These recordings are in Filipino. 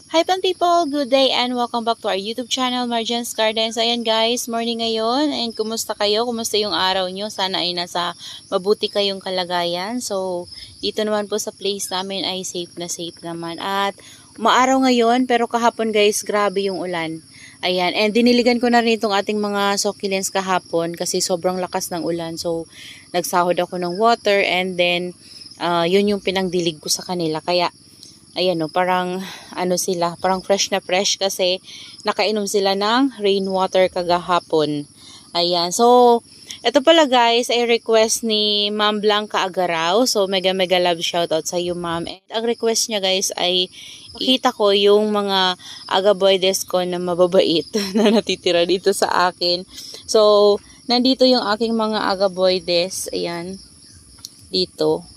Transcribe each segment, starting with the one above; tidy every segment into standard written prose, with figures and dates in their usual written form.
Hi pan people, good day and welcome back to our YouTube channel, Marjan's Garden. So ayan guys, morning ngayon and kumusta kayo? Kumusta yung araw nyo? Sana ay nasa mabuti kayong kalagayan. So dito naman po sa place namin ay safe naman. At maaraw ngayon pero kahapon guys, grabe yung ulan. Ayan, and diniligan ko na rin itong ating mga succulents kahapon kasi sobrang lakas ng ulan. So nagsahod ako ng water and then yun yung pinangdilig ko sa kanila. Kaya ayan o, parang sila, parang fresh na fresh kasi nakainom sila ng rainwater kagahapon. Ayan, so ito pala guys ay request ni Ma'am Blanca Agaraw. So mega love shoutout sa iyo ma'am. And ang request niya guys ay makita ko yung mga agaboides ko na mababait na natitira dito sa akin. So nandito yung aking mga agaboides. Ayan, dito.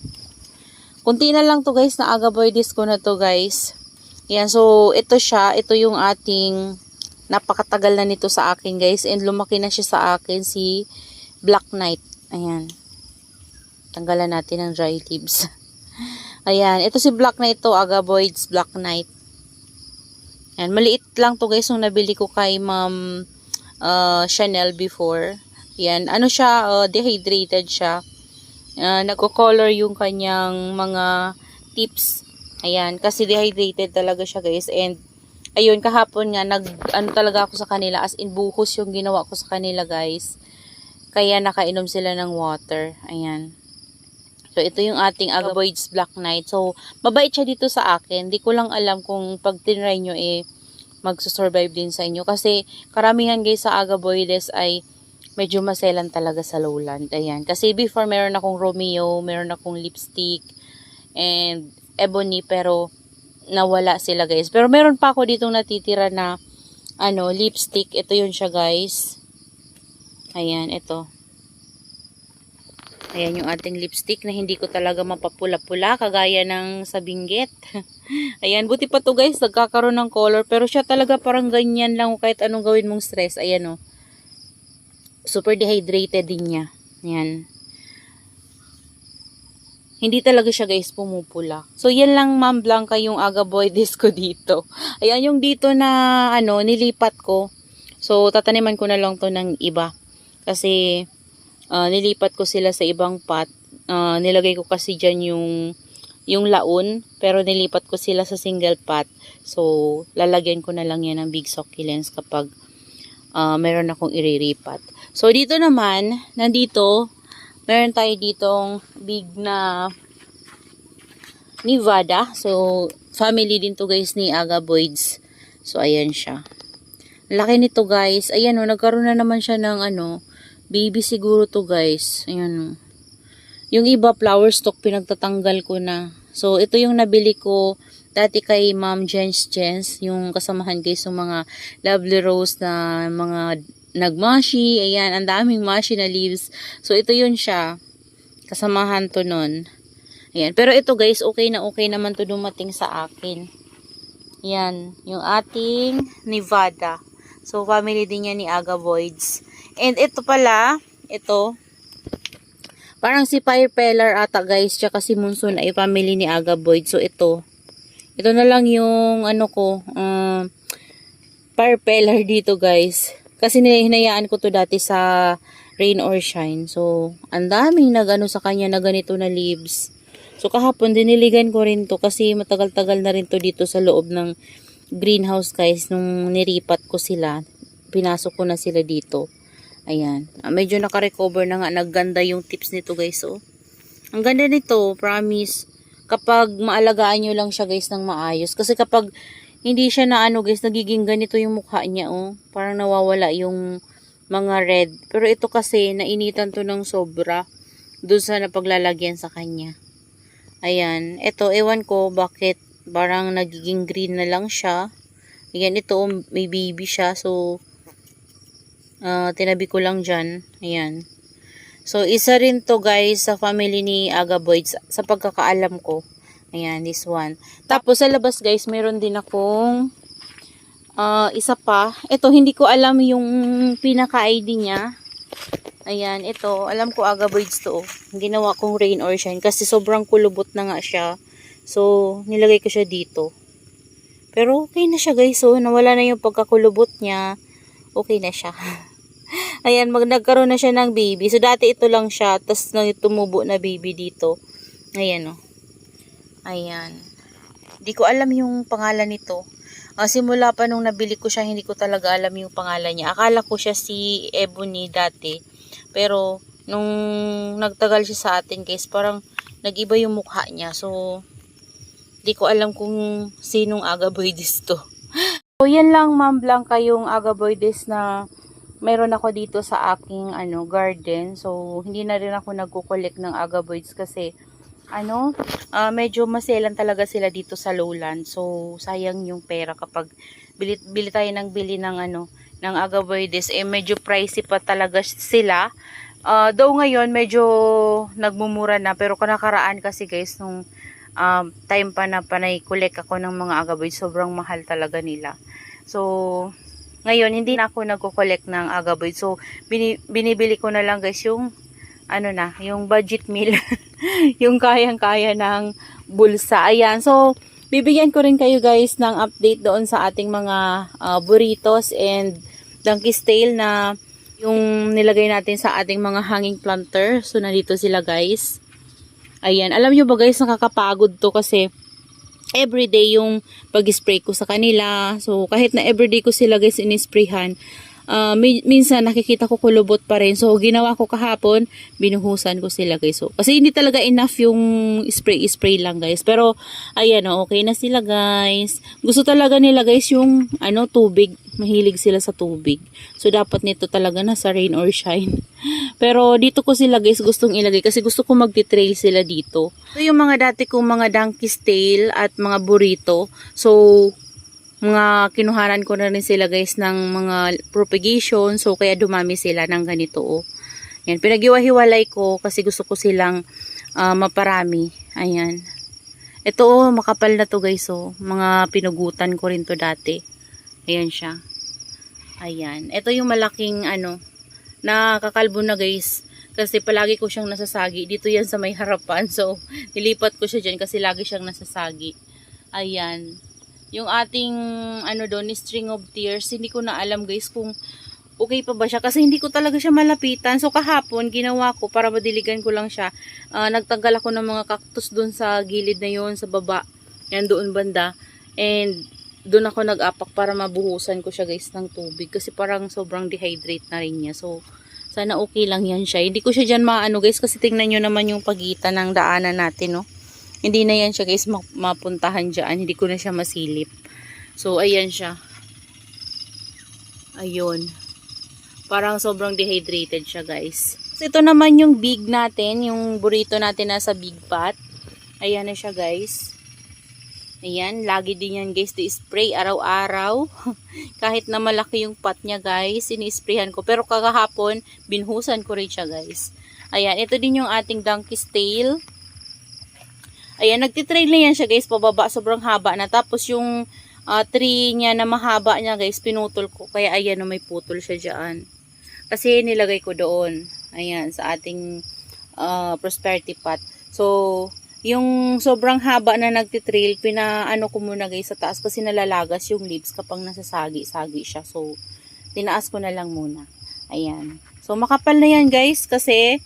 Kunti na lang to guys na agaboides ko na to guys. Ayan, so ito siya. Ito yung ating napakatagal na nito sa akin guys. And lumaki na siya sa akin si Black Knight. Ayan. Tanggalan natin ng dry leaves. Ayan, ito si Black Knight to. Agaboides Black Knight. Ayan, maliit lang to guys yung nabili ko kay Ma'am Chanel before. Ayan, ano siya, dehydrated siya. Nagko-color yung kanyang mga tips. Ayan, kasi dehydrated talaga siya guys. And ayun, kahapon nga talaga ako sa kanila, as in buhos yung ginawa ko sa kanila guys. Kaya nakainom sila ng water. Ayan. So ito yung ating agaboides Black Knight. So mabait siya dito sa akin. Di ko lang alam kung pag tinry nyo magsusurvive din sa inyo. Kasi karamihan guys sa agaboides ay medyo maselan talaga sa lowland. Ayan. Kasi before meron akong Romeo, meron akong lipstick, and ebony, pero nawala sila guys. Pero meron pa ako ditong natitira na lipstick. Ito yun siya guys. Ayan, ito. Ayan yung ating lipstick na hindi ko talaga mapapula-pula kagaya ng sa Benguet. Ayan, buti pa to guys, nagkakaroon ng color. Pero siya talaga parang ganyan lang kahit anong gawin mong stress. Ayan o. Super dehydrated din niya. Yan. Hindi talaga siya guys pumupula. So yan lang Ma'am Blanca yung agaboides ko dito. Ayan yung dito na nilipat ko. So tataniman ko na lang to ng iba. Kasi nilipat ko sila sa ibang pot. Nilagay ko kasi dyan yung laon. Pero nilipat ko sila sa single pot. So lalagyan ko na lang yan ng big succulents kapag meron akong iriripat. So, dito naman, meron tayo ditong big na Nevada. So, family din to guys ni agaboides. So, ayan siya. Laki nito guys. Ayan o, nagkaroon na naman siya ng baby siguro to guys. Ayan o. Yung iba, flower stalk, pinagtatanggal ko na. So, ito yung nabili ko dati kay Ma'am Jens, yung kasamahan guys, yung mga lovely rose na mga nagmashi. Ayan, ang daming mashi na leaves. So, ito yun siya. Kasamahan to nun. Ayan, pero ito guys, okay naman to dumating sa akin. Ayan, yung ating Nevada. So, family din yan ni agaboides. And ito pala, parang si Firepeller ata guys, tsaka si Monsoon ay family ni agaboides. So, ito na lang yung Firepeller dito guys. Kasi hinayaan ko to dati sa rain or shine. So, ang daming sa kanya na ganito na leaves. So, kahapon diniligan ko rin to kasi matagal-tagal na rin to dito sa loob ng greenhouse guys. Nung niripat ko sila, pinasok ko na sila dito. Ayan. Medyo naka-recover na nga. Nagganda yung tips nito guys. Oh. Ang ganda nito, promise. Kapag maalagaan nyo lang siya guys ng maayos. Kasi kapag hindi siya na guys, nagiging ganito yung mukha niya oh. Parang nawawala yung mga red. Pero ito kasi, nainitan to ng sobra. Doon sa napaglalagyan sa kanya. Ayan. Ito, ewan ko bakit parang nagiging green na lang siya. Ayan, ito may baby siya. So, tinabi ko lang dyan. Ayan. So, isa rin to guys sa family ni agaboides sa pagkakaalam ko. Ayan, this one. Tapos sa labas guys, meron din akong isa pa. Ito, hindi ko alam yung pinaka-ID niya. Ayan, ito. Alam ko agaboides to. Ginawa kong rain or shine kasi sobrang kulubot na nga siya. So, nilagay ko siya dito. Pero okay na siya guys. So, nawala na yung pagkakulubot niya. Okay na siya. Ayan, nagkaroon na siya ng baby. So, dati ito lang siya. Tapos, tumubo na baby dito. Ayan, oh. Ayan. Hindi ko alam yung pangalan nito. Simula pa nung nabili ko siya, hindi ko talaga alam yung pangalan niya. Akala ko siya si Ebony dati. Pero, nung nagtagal siya sa atin guys, parang nag-iba yung mukha niya. So, hindi ko alam kung sinong agaboides to. So, yan lang Ma'am Blanca yung agaboides na meron ako dito sa aking garden. So, hindi na rin ako nagko-collect ng agaboides kasi medyo maselan talaga sila dito sa lowland. So, sayang yung pera kapag bili tayo ng bili ng ng agaboides. Medyo pricey pa talaga sila. Though ngayon medyo nagmumura na, pero kanakaraan kasi guys nung time pa na panay-collect ako ng mga agaboides, sobrang mahal talaga nila. So, ngayon hindi na ako nagko-collect ng agaboides. So, binibili ko na lang guys yung yung budget meal. Yung kayang-kaya ng bulsa. Ayan. So, bibigyan ko rin kayo guys ng update doon sa ating mga burritos and donkey's tail na yung nilagay natin sa ating mga hanging planter. So, nandito sila guys. Ayan. Alam nyo ba guys, nakakapagod to kasi everyday yung pag-spray ko sa kanila. So, kahit na everyday ko sila guys in-sprayhan, minsan nakikita ko kulubot pa rin. So, ginawa ko kahapon, binuhusan ko sila guys. So, kasi hindi talaga enough yung spray lang guys. Pero, ayan okay na sila guys. Gusto talaga nila guys yung tubig. Mahilig sila sa tubig. So, dapat nito talaga nasa rain or shine. Pero, dito ko sila guys gustong ilagay kasi gusto ko magti-trail sila dito. So, yung mga dati kong mga donkey's tail at mga burrito. So, mga kinuhanan ko na rin sila guys ng mga propagation. So, kaya dumami sila ng ganito Yan, pinag-iwa-hiwalay ko kasi gusto ko silang maparami. Ayan. Ito makapal na to guys mga pinugutan ko rin to dati. Ayan siya. Ayan. Ito yung malaking nakakalbo na guys. Kasi palagi ko siyang nasasagi. Dito yan sa may harapan. So, nilipat ko siya dyan kasi lagi siyang nasasagi. Ayan. Yung ating doon, string of tears, hindi ko na alam guys kung okay pa ba siya kasi hindi ko talaga siya malapitan. So kahapon ginawa ko para madiligan ko lang siya. Nagtanggal ako ng mga cactus doon sa gilid na yon sa baba. Yan doon banda. And doon ako nag-apak para mabuhusan ko siya guys ng tubig kasi parang sobrang dehydrate na rin niya. So sana okay lang yan siya. Hindi ko siya dyan guys kasi tingnan nyo naman yung pagitan ng daanan natin Hindi na yan siya guys mapuntahan dyan. Hindi ko na siya masilip. So, ayan siya. Ayun. Parang sobrang dehydrated siya guys. So, ito naman yung big natin. Yung burrito natin nasa big pot. Ayan na siya guys. Ayan. Lagi din yan guys. Di-spray araw-araw. Kahit na malaki yung pot niya guys. Ini-sprayhan ko. Pero kagahapon, binhusan ko rin siya guys. Ayan. Ito din yung ating donkey's tail. Ayan, nagtitrail na yan siya guys, pababa, sobrang haba na. Tapos yung tree niya na mahaba niya guys, pinutol ko. Kaya ayan, may putol siya dyan. Kasi nilagay ko doon. Ayan, sa ating prosperity pot. So, yung sobrang haba na nagtitrail, pinaano ko muna guys sa taas kasi nalalagas yung leaves kapag nasasagi-sagi siya. So, tinaas ko na lang muna. Ayan. So, makapal na yan guys kasi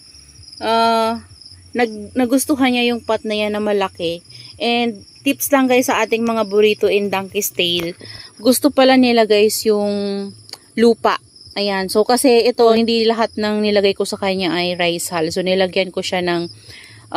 nagustuhan niya yung pot na yan na malaki. And tips lang guys sa ating mga burrito in donkey's tail. Gusto pala nila guys yung lupa. Ayan. So kasi ito hindi lahat ng nilagay ko sa kanya ay rice hull. So nilagyan ko siya ng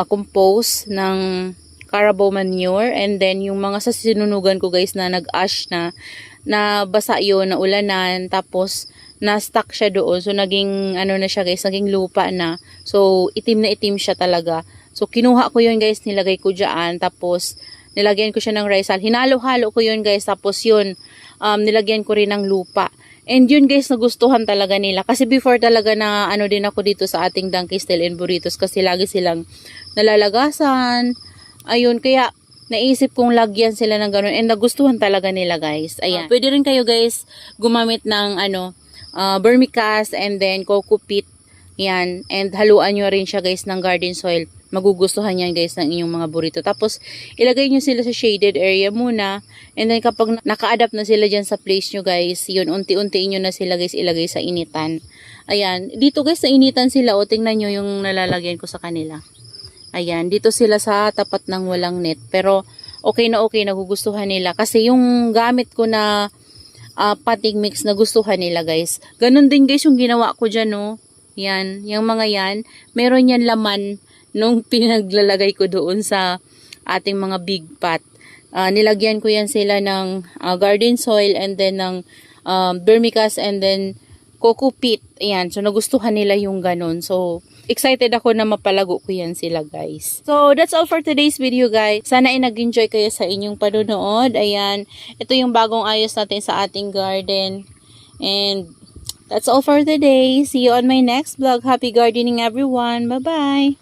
compost ng carabao manure. And then yung mga sa sinunugan ko guys na nag-ash na basa yun, na ulanan. Tapos na-stuck siya doon. So, naging, na siya guys, naging lupa na. So, itim na itim siya talaga. So, kinuha ko yun guys, nilagay ko dyan. Tapos, nilagyan ko siya ng rice hull. Hinalo-halo ko yun guys. Tapos, yun, nilagyan ko rin ng lupa. And yun guys, nagustuhan talaga nila. Kasi before talaga na, din ako dito sa ating donkey's tail and burritos. Kasi lagi silang nalalagasan. Ayun, kaya, naisip kong lagyan sila ng ganun. And nagustuhan talaga nila guys. Ayan. Pwede rin kayo guys, gumamit ng, vermicast and then coco peat. Yan. And haluan nyo rin siya guys ng garden soil. magugustuhan yan guys ng inyong mga burrito. Tapos, ilagay nyo sila sa shaded area muna. And then, kapag naka-adapt na sila dyan sa place nyo guys, yun, unti-untiin nyo na sila guys ilagay sa initan. Ayan. Dito guys, sa initan sila. O, tingnan nyo yung nalalagyan ko sa kanila. Ayan. Dito sila sa tapat ng walang net. Pero, okay, nagugustuhan nila. Kasi yung gamit ko na pating mix na gustuhan nila guys. Ganon din guys yung ginawa ko dyan, no. Yan, yung mga yan, meron yan laman nung pinaglalagay ko doon sa ating mga big pot. Nilagyan ko yan sila ng garden soil and then ng vermicast and then coco peat. Ayan, so nagustuhan nila yung ganon. So, excited ako na mapalago ko yan sila guys. So, that's all for today's video guys. Sana ay nag-enjoy kayo sa inyong panonood. Ayan, ito yung bagong ayos natin sa ating garden. And that's all for today. See you on my next vlog. Happy gardening everyone. Bye-bye.